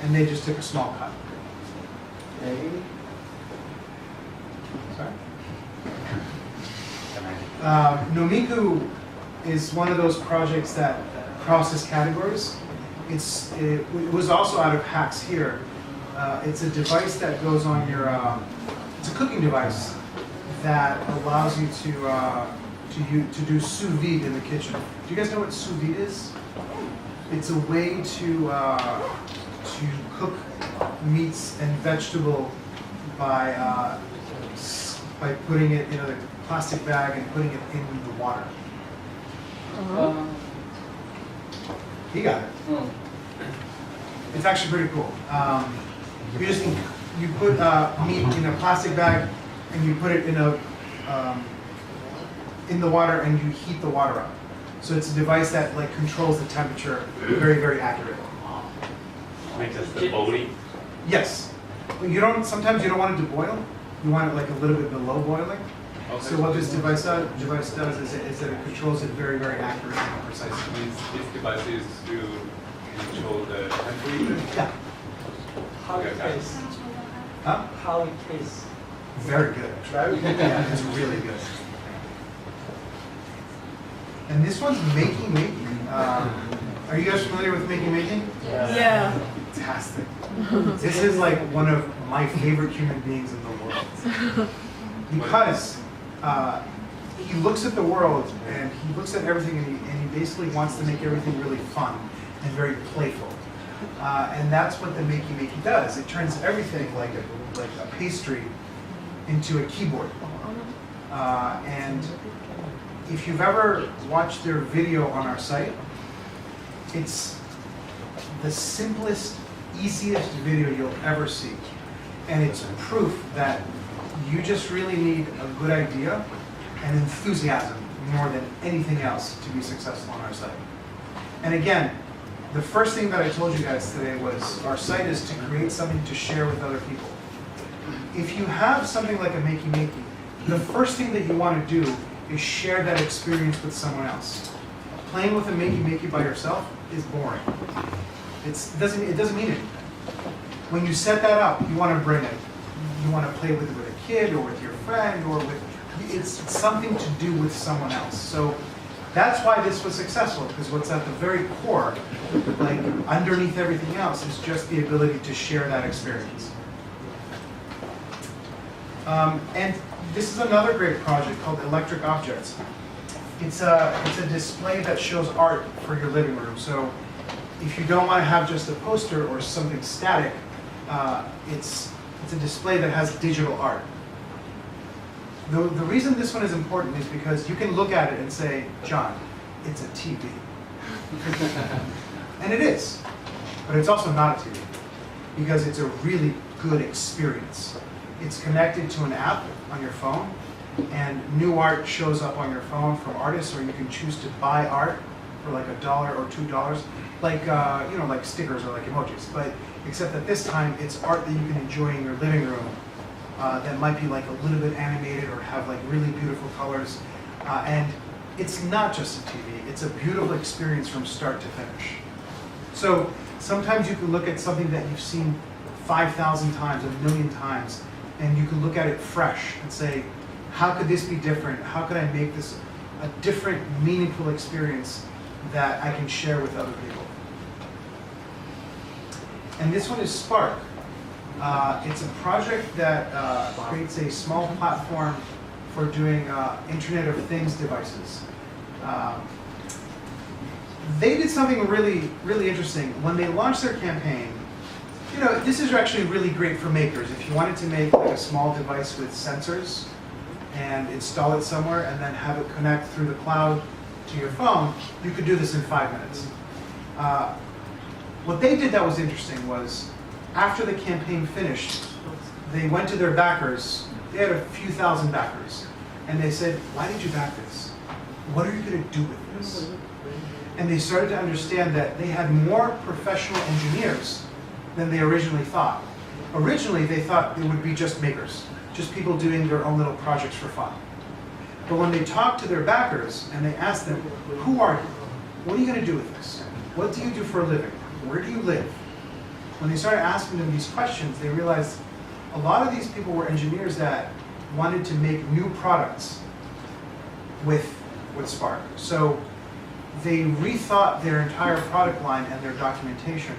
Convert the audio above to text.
and they just took a small cut. Okay. Sorry. Nomiku is one of those projects that crosses categories. It was also out of hacks here. It's a device that goes on your, it's a cooking device that allows you to do sous vide in the kitchen. Do you guys know what sous vide is? It's a way to cook meats and vegetable by putting it in a plastic bag and putting it in the water. He got it. It's actually pretty cool. You put meat in a plastic bag and you put it in the water and you heat the water up. So it's a device that like controls the temperature very, very accurately. Like just the boiling? Yes. But sometimes you don't want it to boil. You want it like a little bit below boiling. Okay. So what this device does is that it controls it very, very accurately and precisely. This device is to control the temperature? Yeah. How it tastes? Huh? How it tastes? Very good. Very good. Yeah, it's really good. And this one's making. Are you guys familiar with making? Yeah. Fantastic. This is like one of my favorite human beings in the world. Because he looks at the world and he looks at everything and he basically wants to make everything really fun and very playful. And that's what the Makey does. It turns everything like a pastry into a keyboard. And if you've ever watched their video on our site, it's the simplest, easiest video you'll ever see. And it's proof that you just really need a good idea and enthusiasm more than anything else to be successful on our site. And again, the first thing that I told you guys today was our site is to create something to share with other people. If you have something like a Makey, the first thing that you want to do is share that experience with someone else. Playing with a Makey by yourself is boring. It doesn't mean anything. When you set that up, you want to bring it. You want to play with it with a kid or with your friend or with, it's something to do with someone else. So that's why this was successful, because what's at the very core, like underneath everything else, is just the ability to share that experience. And this is another great project called Electric Objects. It's a display that shows art for your living room. So if you don't want to have just a poster or something static, it's a display that has digital art. The reason this one is important is because you can look at it and say, John, it's a TV. And it is, but it's also not a TV because it's a really good experience. It's connected to an app on your phone, and new art shows up on your phone from artists, or you can choose to buy art for like $1 or $2, like like stickers or like emojis. But except that this time it's art that you can enjoy in your living room that might be like a little bit animated or have like really beautiful colors. And it's not just a TV; it's a beautiful experience from start to finish. So sometimes you can look at something that you've seen 5,000 times, 1,000,000 times, and you can look at it fresh and say, how could this be different? How could I make this a different, meaningful experience that I can share with other people? And this one is Spark. It's a project that creates a small platform for doing Internet of Things devices. They did something really, really interesting. When they launched their campaign, this is actually really great for makers. If you wanted to make like a small device with sensors and install it somewhere and then have it connect through the cloud to your phone, you could do this in 5 minutes. What they did that was interesting was, after the campaign finished, they went to their backers. They had a few thousand backers. And they said, why did you back this? What are you going to do with this? And they started to understand that they had more professional engineers than they originally thought. Originally, they thought it would be just makers, just people doing their own little projects for fun. But when they talked to their backers and they asked them, who are you? What are you going to do with this? What do you do for a living? Where do you live? when they started asking them these questions, they realized a lot of these people were engineers that wanted to make new products with Spark. So they rethought their entire product line and their documentation.